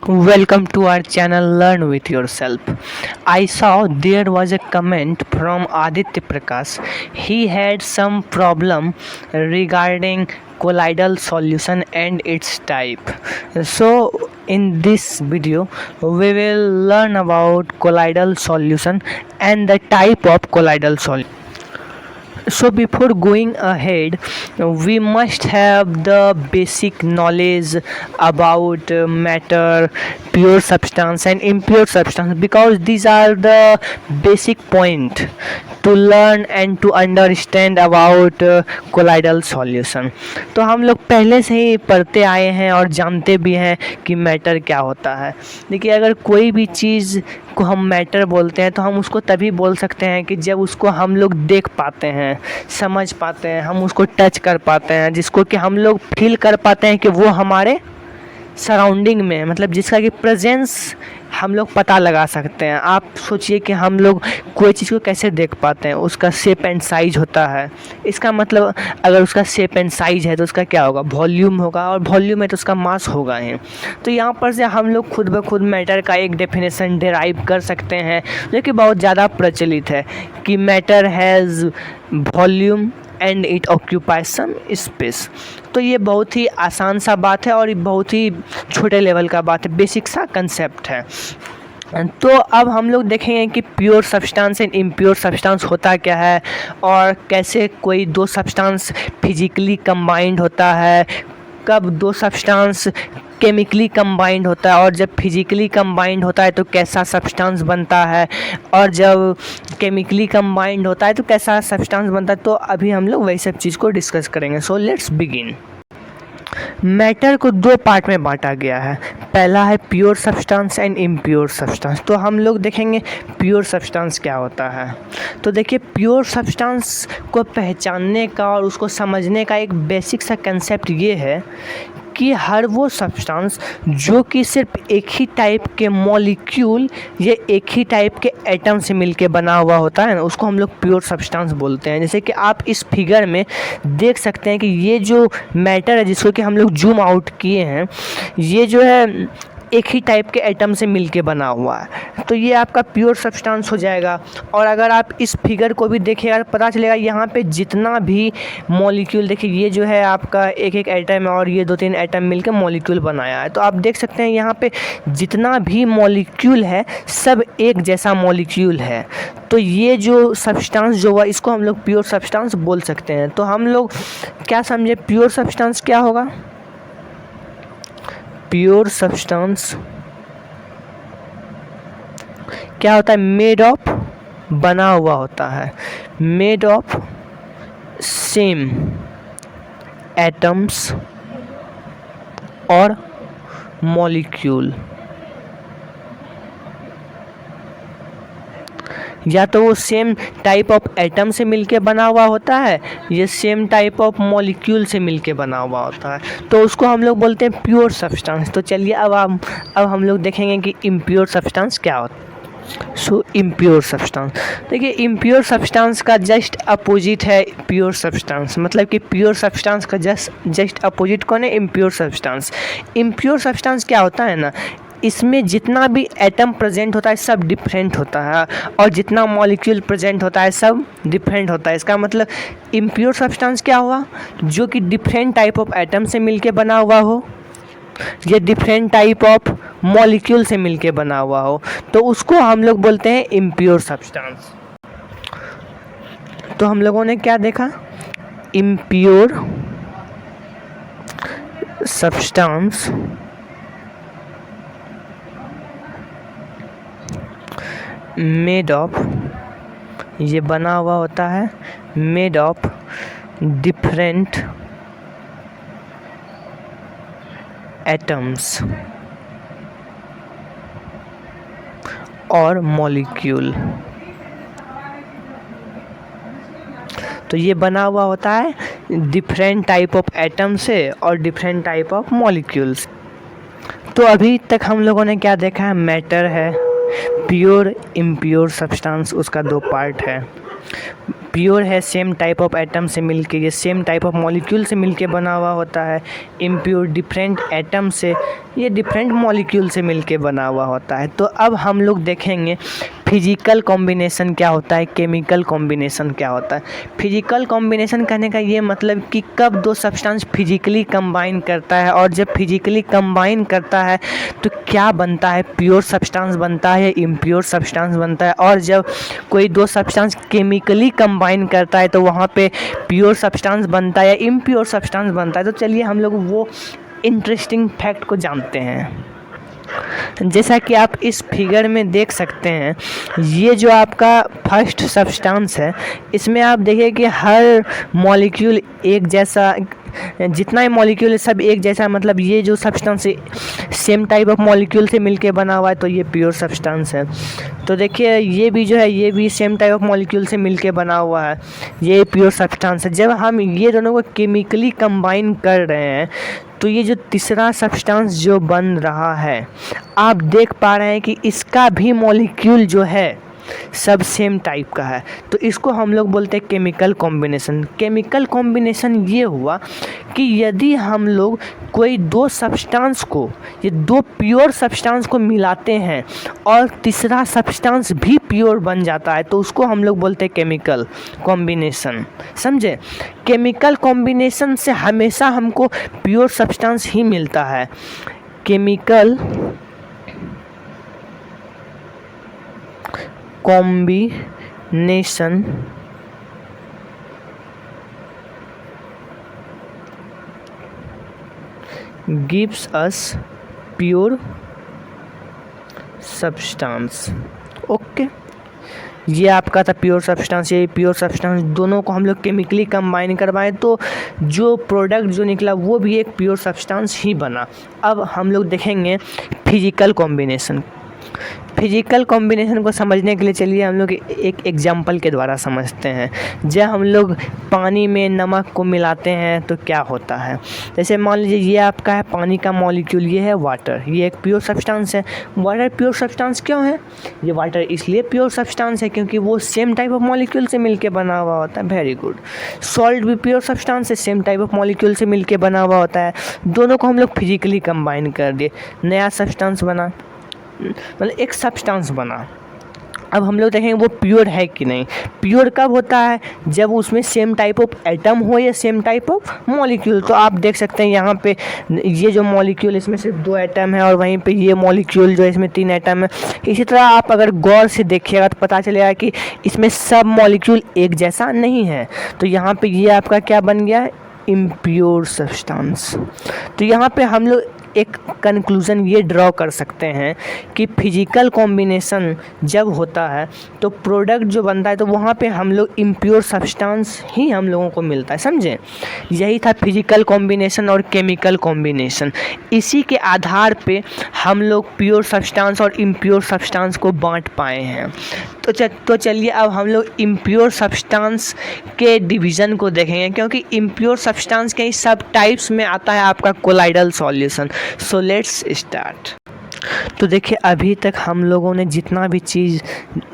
Welcome to our channel Learn with Yourself. I saw there was a comment from Aditya Prakash. He had some problem regarding colloidal solution and its type. So in this video we will learn about colloidal solution and the type of colloidal solution. So before going ahead, we must have the basic knowledge about matter, pure substance and impure substance, because these are the basic point to learn and to understand about colloidal solution. तो हम लोग पहले से ही पढ़ते आए हैं और जानते भी हैं कि मैटर क्या होता है। देखिए, अगर कोई भी चीज़ को हम मैटर बोलते हैं तो हम उसको तभी बोल सकते हैं कि जब उसको हम लोग देख पाते हैं, समझ पाते हैं, हम उसको टच कर पाते हैं, जिसको कि हम लोग फील कर पाते हैं कि वो हमारे सराउंडिंग में, मतलब जिसका कि प्रेजेंस हम लोग पता लगा सकते हैं। आप सोचिए कि हम लोग कोई चीज़ को कैसे देख पाते हैं, उसका शेप एंड साइज होता है। इसका मतलब अगर उसका शेप एंड साइज है तो उसका क्या होगा, वॉल्यूम होगा, और वॉल्यूम है तो उसका मास होगा ही। तो यहाँ पर से हम लोग खुद ब खुद मैटर का एक डेफिनेशन डिराइव कर सकते हैं, जो कि बहुत ज़्यादा प्रचलित है कि matter has volume and it occupies some space. तो ये बहुत ही आसान सा बात है और ये बहुत ही छोटे लेवल का बात है, बेसिक सा कंसेप्ट है। तो अब हम लोग देखेंगे कि pure substance and impure substance होता क्या है, और कैसे कोई दो सब्सटेंस फिजिकली कंबाइंड होता है, कब दो सब्सटेंस केमिकली कंबाइंड होता है, और जब फिजिकली कंबाइंड होता है तो कैसा सब्सटेंस बनता है, और जब केमिकली कंबाइंड होता है तो कैसा सब्सटेंस बनता है। तो अभी हम लोग वही सब चीज़ को डिस्कस करेंगे। So let's begin. मैटर को दो पार्ट में बांटा गया है। पहला है pure substance and impure substance. तो हम लोग देखेंगे प्योर सब्सटेंस क्या होता है। तो देखिए, प्योर सब्सटेंस को पहचानने का और उसको समझने का एक बेसिक सा कंसेप्ट ये है कि हर वो सब्सटेंस जो कि सिर्फ एक ही टाइप के मॉलिक्यूल या एक ही टाइप के एटम से मिलके बना हुआ होता है ना, उसको हम लोग प्योर सब्सटेंस बोलते हैं। जैसे कि आप इस फिगर में देख सकते हैं कि ये जो मैटर है जिसको कि हम लोग जूम आउट किए हैं, ये जो है एक ही टाइप के एटम से मिलके बना हुआ है, तो ये आपका प्योर सब्सटेंस हो जाएगा। और अगर आप इस फिगर को भी देखिएगा तो पता चलेगा यहाँ पे जितना भी मॉलिक्यूल, देखिए ये जो है आपका एक एक एटम है और ये दो तीन एटम मिलके मॉलिक्यूल बनाया है। तो आप देख सकते हैं यहाँ पे जितना भी मॉलिक्यूल है सब एक जैसा मॉलिक्यूल है। तो ये जो सब्सटेंस जो हुआ इसको हम लोग प्योर सब्सटेंस बोल सकते हैं। तो हम लोग क्या समझे, प्योर सब्सटेंस क्या होगा। प्योर सब्सटेंस क्या होता है, मेड ऑफ, बना हुआ होता है, मेड ऑफ सेम एटम्स और मॉलिक्यूल। या तो वो सेम टाइप ऑफ एटम से मिलके बना हुआ होता है या सेम टाइप ऑफ मॉलिक्यूल से मिलके बना हुआ होता है, तो उसको हम लोग बोलते हैं प्योर सब्सटेंस। तो चलिए अब हम लोग देखेंगे कि इम्प्योर सब्सटेंस क्या होता है। सो इम्प्योर सब्सटेंस, देखिए इम्प्योर सब्सटेंस का जस्ट अपोजिट है प्योर सब्सटेंस। मतलब कि प्योर सब्सटेंस का जस्ट अपोजिट कौन है, इम्प्योर सब्सटेंस। इम्प्योर सब्सटेंस क्या होता है ना, इसमें जितना भी एटम प्रेजेंट होता है सब डिफरेंट होता है, और जितना मॉलिक्यूल प्रेजेंट होता है सब डिफरेंट होता है। इसका मतलब इम्प्योर सब्सटेंस क्या हुआ, जो कि डिफरेंट टाइप ऑफ एटम से मिलके बना हुआ हो, ये डिफरेंट टाइप ऑफ मॉलिक्यूल से मिलके बना हुआ हो, तो उसको हम लोग बोलते हैं इम्प्योर सब्सटेंस। तो हम लोगों ने क्या देखा, इम्प्योर सब्सटेंस मेड ऑफ, ये बना हुआ होता है मेड ऑफ डिफरेंट एटम्स और मॉलिक्यूल। तो ये बना हुआ होता है डिफरेंट टाइप ऑफ एटम से और डिफरेंट टाइप ऑफ मॉलिक्यूल्स। तो अभी तक हम लोगों ने क्या देखा है, मैटर है, प्योर इम्प्योर सब्सटेंस, उसका दो पार्ट है। प्योर है सेम टाइप ऑफ एटम से मिलके, ये सेम टाइप ऑफ मॉलिक्यूल से मिलके बना हुआ होता है। इम्प्योर डिफरेंट एटम से, ये डिफरेंट मॉलिक्यूल से मिलके बना हुआ होता है। तो अब हम लोग देखेंगे फिजिकल कॉम्बिनेशन क्या होता है, केमिकल कॉम्बिनेशन क्या होता है। फिजिकल कॉम्बिनेशन कहने का ये मतलब कि कब दो सब्सटेंस फिजिकली कंबाइन करता है, और जब फिजिकली कंबाइन करता है तो क्या बनता है, प्योर सब्सटेंस बनता है या इम्प्योर सब्सटेंस बनता है। और जब कोई दो सब्सटेंस केमिकली कंबाइन करता है तो वहाँ पे प्योर सब्सटेंस बनता है या इम्प्योर सब्सटेंस बनता है। तो चलिए हम लोग वो इंटरेस्टिंग फैक्ट को जानते हैं। जैसा कि आप इस फिगर में देख सकते हैं, ये जो आपका फर्स्ट सब्सटेंस है, इसमें आप देखिए कि हर मॉलिक्यूल एक जैसा, जितना ही मॉलिक्यूल है सब एक जैसा, मतलब ये जो substance same type of molecule से मिलके बना हुआ है तो ये प्योर सब्सटेंस है। तो देखिए ये भी जो है, ये भी सेम टाइप ऑफ मॉलिक्यूल से मिलके बना हुआ है, ये प्योर सब्सटेंस है। जब हम ये दोनों को केमिकली कंबाइन कर रहे हैं तो ये जो तीसरा सब्सटेंस जो बन रहा है, आप देख पा रहे हैं कि इसका भी मॉलिक्यूल जो है सब सेम टाइप का है। तो इसको हम लोग बोलते हैं केमिकल कॉम्बिनेशन। केमिकल कॉम्बिनेशन ये हुआ कि यदि हम लोग कोई दो सब्सटेंस को, ये दो प्योर सब्सटेंस को मिलाते हैं और तीसरा सब्सटेंस भी प्योर बन जाता है तो उसको हम लोग बोलते हैं केमिकल कॉम्बिनेशन। समझे? केमिकल कॉम्बिनेशन से हमेशा हमको प्योर सब्सटेंस ही मिलता है। Chemical combination gives us pure substance। Okay, ये आपका था प्योर सब्सटेंस। ये प्योर सब्सटेंस दोनों को हम लोग केमिकली कंबाइन करवाएं तो जो प्रोडक्ट जो निकला वो भी एक प्योर सब्सटेंस ही बना। अब हम लोग देखेंगे फिजिकल कॉम्बिनेशन। फिजिकल कॉम्बिनेशन को समझने के लिए चलिए हम लोग एक एग्जांपल के द्वारा समझते हैं। जब हम लोग पानी में नमक को मिलाते हैं तो क्या होता है। जैसे मान लीजिए ये आपका है पानी का मॉलिक्यूल, ये है वाटर, ये एक प्योर सब्सटेंस है। वाटर प्योर सब्सटेंस क्यों है? ये वाटर इसलिए प्योर सब्सटेंस है क्योंकि वो सेम टाइप ऑफ मॉलिक्यूल से मिलके बना हुआ होता है। Very good. सॉल्ट भी प्योर सब्सटेंस है, सेम टाइप ऑफ मॉलिक्यूल से मिलके बना हुआ होता है। दोनों को हम लोग फिजिकली कंबाइन कर दिए, नया सब्सटेंस बना, मतलब एक सब्सटेंस बना। अब हम लोग देखेंगे वो प्योर है कि नहीं। प्योर कब होता है? जब उसमें सेम टाइप ऑफ एटम हो या सेम टाइप ऑफ मॉलिक्यूल। तो आप देख सकते हैं यहाँ पे ये जो मॉलिक्यूल, इसमें सिर्फ 2 एटम है और वहीं पे ये मॉलिक्यूल जो है इसमें 3 एटम है। इसी तरह आप अगर गौर से देखिएगा तो पता चलेगा कि इसमें सब मॉलिक्यूल एक जैसा नहीं है। तो यहाँ पे ये आपका क्या बन गया? Impure substance. तो यहाँ पे हम लोग एक कंक्लूज़न ये ड्रॉ कर सकते हैं कि फिजिकल कॉम्बिनेशन जब होता है तो प्रोडक्ट जो बनता है तो वहाँ पे हम लोग इम्प्योर सब्सटेंस ही हम लोगों को मिलता है। समझे? यही था फिजिकल कॉम्बिनेशन और केमिकल कॉम्बिनेशन। इसी के आधार पे हम लोग प्योर सब्सटेंस और इम्प्योर सब्सटेंस को बांट पाए हैं। तो चलिए अब हम लोग इम्प्योर सब्सटेंस के डिवीज़न को देखेंगे, क्योंकि इम्प्योर सब्सटेंस के सब टाइप्स में आता है आपका colloidal solution. So let's start. तो देखिए अभी तक हम लोगों ने जितना भी चीज़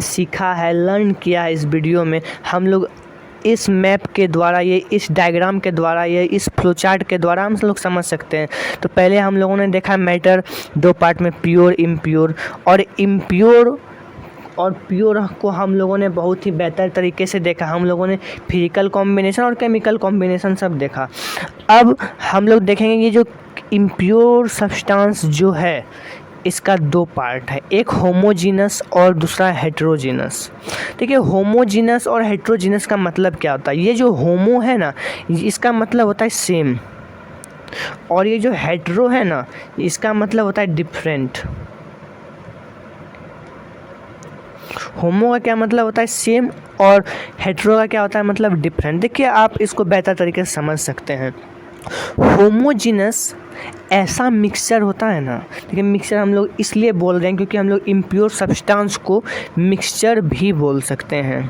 सीखा है, लर्न किया है इस वीडियो में, हम लोग इस मैप के द्वारा, ये इस डायग्राम के द्वारा, ये इस फ्लो चार्ट के द्वारा हम लोग समझ सकते हैं। तो पहले हम लोगों ने देखा मैटर 2 पार्ट में, प्योर इम्प्योर। और इम्प्योर और प्योर को हम लोगों ने बहुत ही बेहतर तरीके से देखा। हम लोगों ने फिजिकल कॉम्बिनेशन और केमिकल कॉम्बिनेशन सब देखा। अब हम लोग देखेंगे ये जो इम्प्योर सब्सटेंस जो है इसका 2 पार्ट है, एक होमोजीनस और दूसरा हेट्रोजीनस। देखिए होमोजीनस और हेट्रोजीनस का मतलब क्या होता है। ये जो होमो है ना, इसका मतलब होता है सेम, और ये जो हेट्रो है ना, इसका मतलब होता है डिफरेंट। होमो का क्या मतलब होता है? सेम, और हेट्रो का क्या होता है? मतलब डिफरेंट। देखिए आप इसको बेहतर तरीके से समझ सकते हैं। होमोजीनस ऐसा मिक्सचर होता है ना, देखिए मिक्सचर हम लोग इसलिए बोल रहे हैं क्योंकि हम लोग इम्प्योर सब्सटेंस को मिक्सचर भी बोल सकते हैं।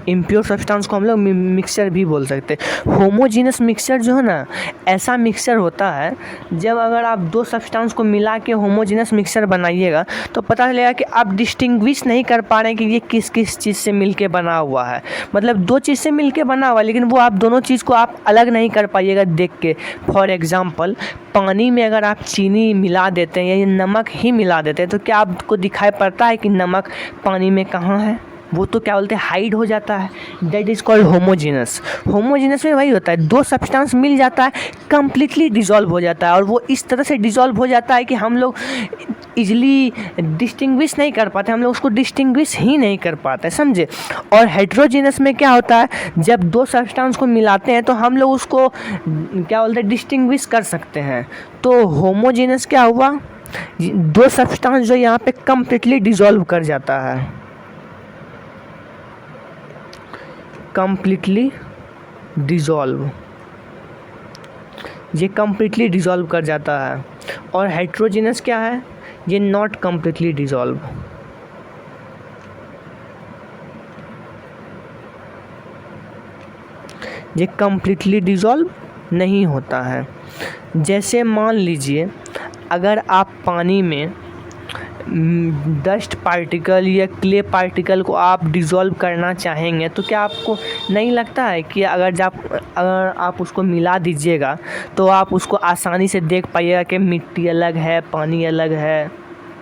इम्प्योर सब्सटेंस को हम लोग मिक्सचर भी बोल सकते हैं। होमोजीनस मिक्सचर जो है ना, ऐसा मिक्सचर होता है जब अगर आप दो सब्सटेंस को मिला के होमोजीनस मिक्सचर बनाइएगा तो पता चलेगा कि आप डिस्टिंग्विश नहीं कर पा रहे हैं कि ये किस किस चीज़ से मिलके बना हुआ है। मतलब दो चीज़ से मिलके बना हुआ है, लेकिन वो आप दोनों चीज़ को आप अलग नहीं कर पाइएगा देख के। फॉर एग्ज़ाम्पल, पानी में अगर आप चीनी मिला देते हैं या ये नमक ही मिला देते हैं तो क्या आपको दिखाई पड़ता है कि नमक पानी में कहाँ है? वो तो क्या बोलते हैं, हाइड हो जाता है। That is called homogeneous. Homogeneous में वही होता है, दो सब्सटेंस मिल जाता है, कम्प्लीटली डिज़ोल्व हो जाता है, और वो इस तरह से डिज़ोल्व हो जाता है कि हम लोग इजली डिस्टिंग्विश नहीं कर पाते, हम लोग उसको डिस्टिंग्विश ही नहीं कर पाते, समझे। और हेट्रोजीनस में क्या होता है, जब दो सब्सटेंस को मिलाते हैं तो हम लोग उसको क्या बोलते हैं, डिस्टिंग्विश कर सकते हैं। तो होमोजीनस क्या हुआ, दो सब्सटेंस जो यहाँ पे कम्प्लीटली डिज़ोल्व कर जाता है, कम्प्लीटली डिज़ोल्व, ये कम्प्लीटली डिज़ोल्व कर जाता है। और हेट्रोजीनस क्या है, ये नॉट कम्प्लीटली डिज़ोल्व। ये कम्प्लीटली डिज़ोल्व नहीं होता है। जैसे मान लीजिए अगर आप पानी में डस्ट पार्टिकल या क्ले पार्टिकल को आप डिज़ोल्व करना चाहेंगे तो क्या आपको नहीं लगता है कि अगर आप उसको मिला दीजिएगा तो आप उसको आसानी से देख पाइएगा कि मिट्टी अलग है, पानी अलग है।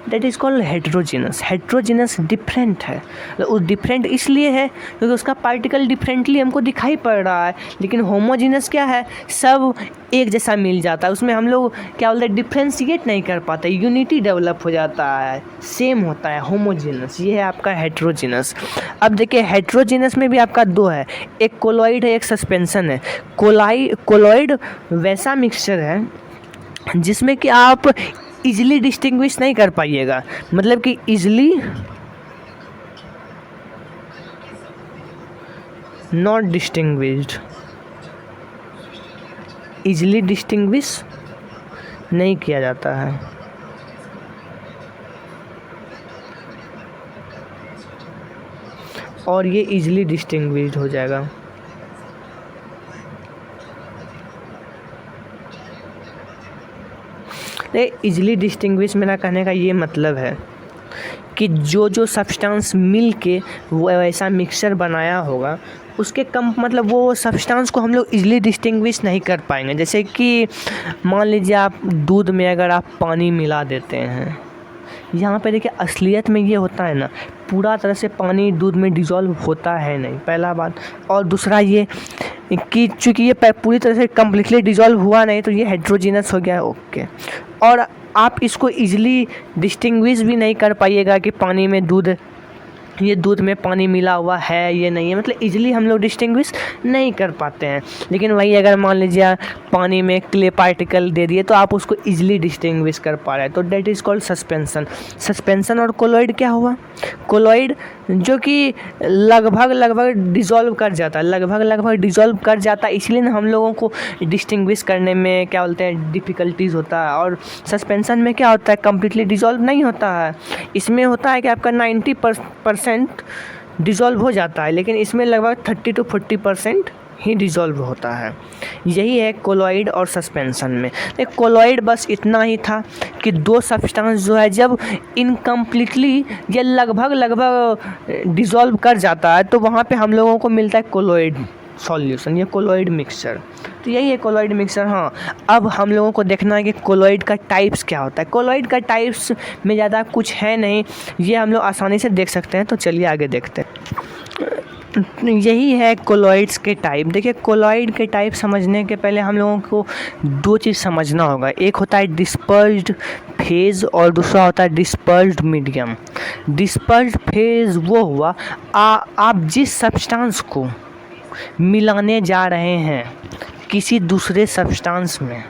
That is called heterogeneous. Heterogeneous different है, वो डिफरेंट इसलिए है क्योंकि उसका पार्टिकल डिफरेंटली हमको दिखाई पड़ रहा है। लेकिन होमोजीनस क्या है, सब एक जैसा मिल जाता है, उसमें हम लोग क्या बोलते हैं, डिफ्रेंशिएट नहीं कर पाते, यूनिटी डेवलप हो जाता है, सेम होता है होमोजीनस। ये है आपका हेट्रोजीनस। अब देखिए हेट्रोजीनस में भी आपका दो है, एक कोलॉइड है, एक सस्पेंशन है। कोलॉइड वैसा मिक्सचर है जिसमें कि आप इजीली डिस्टिंग्विश नहीं कर पाइएगा, मतलब कि easily not distinguished, easily distinguish नहीं किया जाता है। और ये इजीली डिस्टिंग्विश्ड हो जाएगा। इजीली डिस्टिंग्विश मेरा कहने का ये मतलब है कि जो सब्सटेंस मिल के वो ऐसा मिक्सचर बनाया होगा उसके कम मतलब वो सब्सटेंस को हम लोग इजीली डिस्टिंग्विश नहीं कर पाएंगे। जैसे कि मान लीजिए आप दूध में अगर आप पानी मिला देते हैं, यहाँ पे देखिए असलियत में ये होता है ना, पूरा तरह से पानी दूध में डिज़ोल्व होता है नहीं, पहला बात। और दूसरा ये कि चूँकि ये पूरी तरह से कम्प्लीटली डिज़ोल्व हुआ नहीं तो ये हेट्रोजीनस हो गया, ओके। और आप इसको इजीली डिस्टिंग्विश भी नहीं कर पाइएगा कि पानी में दूध में पानी मिला हुआ है ये नहीं है, मतलब इजीली हम लोग डिस्टिंग्विश नहीं कर पाते हैं। लेकिन वही अगर मान लीजिए पानी में क्ले पार्टिकल दे दिए तो आप उसको इजीली डिस्टिंग्विश कर पा रहे हैं, तो that is called suspension. Suspension और कोलॉइड क्या हुआ, कोलॉइड जो कि लगभग डिज़ोल्व कर जाता है, लगभग डिज़ोल्व कर जाता है, इसलिए ना हम लोगों को डिस्टिंग्विश करने में क्या बोलते हैं डिफ़िकल्टीज़ होता है। और सस्पेंशन में क्या होता है, कम्प्लीटली डिज़ोल्व नहीं होता है, इसमें होता है कि आपका 90% डिज़ोल्व हो जाता है, लेकिन इसमें लगभग 30 to 40% ही डिज़ोल्व होता है। यही है कोलॉइड और सस्पेंशन में। एक कोलॉइड बस इतना ही था कि दो सब्सटेंस जो है जब इनकम्प्लीटली ये लगभग डिज़ोल्व कर जाता है तो वहाँ पे हम लोगों को मिलता है कोलॉइड सॉल्यूशन, ये कोलॉइड मिक्सचर। तो यही है कोलॉइड मिक्सचर। हाँ, अब हम लोगों को देखना है कि कोलॉइड का टाइप्स क्या होता है। कोलॉइड का टाइप्स में ज़्यादा कुछ है नहीं, ये हम लोग आसानी से देख सकते हैं, तो चलिए आगे देखते हैं। यही है कोलॉइड्स के टाइप। देखिए कोलॉइड के टाइप समझने के पहले हम लोगों को दो चीज़ समझना होगा, एक होता है डिस्पर्स्ड फेज़ और दूसरा होता है डिस्पर्स्ड मीडियम। डिस्पर्स्ड फेज़ वो हुआ आप जिस सब्सटेंस को मिलाने जा रहे हैं किसी दूसरे सब्सटेंस में,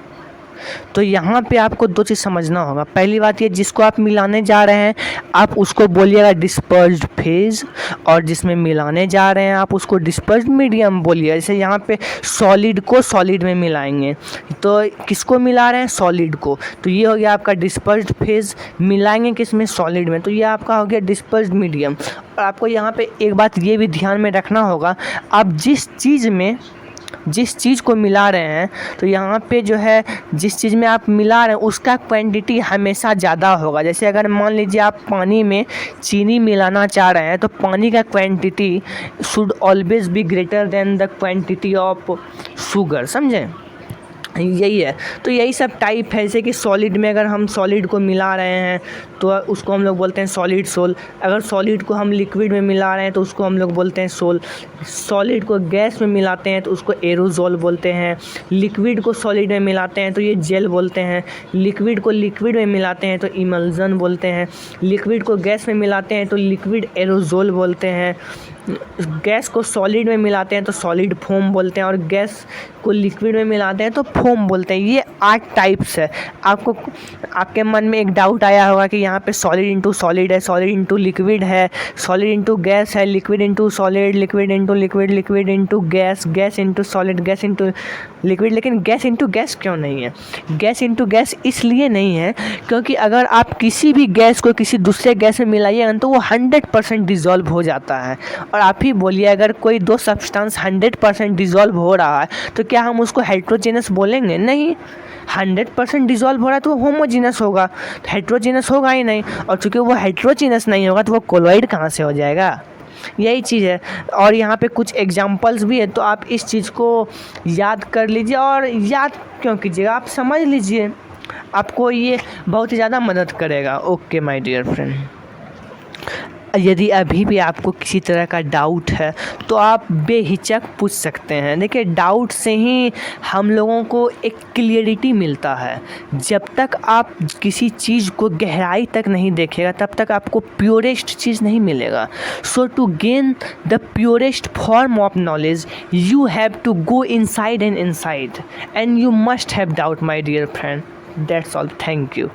तो यहाँ पे आपको दो चीज़ समझना होगा। पहली बात ये, जिसको आप मिलाने जा रहे हैं आप उसको बोलिएगा डिस्पर्स्ड फेज, और जिसमें मिलाने जा रहे हैं आप उसको डिस्पर्स्ड मीडियम बोलिए। जैसे यहाँ पे सॉलिड को सॉलिड में मिलाएंगे, तो किसको मिला रहे हैं? सॉलिड को, तो ये हो गया आपका डिस्पर्स्ड फेज। मिलाएंगे किस में? सॉलिड में, तो ये आपका हो गया डिस्पर्स्ड मीडियम। और आपको यहाँ पे एक बात ये भी ध्यान में रखना होगा, आप जिस चीज़ को मिला रहे हैं, तो यहाँ पे जो है जिस चीज़ में आप मिला रहे हैं उसका क्वांटिटी हमेशा ज़्यादा होगा। जैसे अगर मान लीजिए आप पानी में चीनी मिलाना चाह रहे हैं, तो पानी का quantity should always be greater than the quantity of sugar, समझें? यही है। तो यही सब टाइप है, जैसे कि सॉलिड में अगर हम सॉलिड को मिला रहे हैं तो उसको हम लोग बोलते हैं सॉलिड सोल। अगर सॉलिड को हम लिक्विड में मिला रहे हैं तो उसको हम लोग बोलते हैं सोल। सॉलिड को गैस में मिलाते हैं तो उसको एरोजोल बोलते हैं। लिक्विड को सॉलिड में मिलाते हैं तो ये जेल बोलते हैं। लिक्विड को लिक्विड में मिलाते हैं तो इमल्जन बोलते हैं। लिक्विड को गैस में मिलाते हैं तो लिक्विड एरोजोल बोलते हैं। गैस को सॉलिड में मिलाते हैं तो सॉलिड फोम बोलते हैं, और गैस को लिक्विड में मिलाते हैं तो फोम बोलते हैं। ये 8 टाइप्स है। आपके मन में एक डाउट आया होगा कि यहाँ पे सॉलिड इंटू सॉलिड है, सॉलिड इंटू लिक्विड है, सॉलिड इंटू गैस है, liquid into solid, liquid into liquid, liquid into gas, gas into solid, gas into liquid. लेकिन गैस इंटू गैस क्यों नहीं है? गैस इंटू गैस इसलिए नहीं है क्योंकि अगर आप किसी भी गैस को किसी दूसरे गैस में मिलाइएगा तो वो 100% डिज़ोल्व हो जाता है। और आप ही बोलिए, अगर कोई दो सब्सटेंस 100% डिज़ोल्व हो रहा है तो क्या हम उसको हेट्रोजेनस बोलेंगे? नहीं। 100% डिज़ोल्व हो रहा है तो वो होमोजीनस होगा, तो हेट्रोजीनस होगा ही नहीं। और चूँकि वो हेट्रोजीनस नहीं होगा तो वो कोलॉइड कहाँ से हो जाएगा? यही चीज़ है। और यहाँ पे कुछ एग्जांपल्स भी है, तो आप इस चीज़ को याद कर लीजिए। और याद क्यों कीजिएगा, आप समझ लीजिए, आपको ये बहुत ही ज़्यादा मदद करेगा। ओके माय डियर फ्रेंड, यदि अभी भी आपको किसी तरह का डाउट है तो आप बेहिचक पूछ सकते हैं। देखिए, डाउट से ही हम लोगों को एक क्लियरिटी मिलता है। जब तक आप किसी चीज़ को गहराई तक नहीं देखेगा तब तक आपको प्योरेस्ट चीज़ नहीं मिलेगा। So to gain the purest form of knowledge you have to go inside and inside, and you must have doubt my dear friend. That's all, thank you.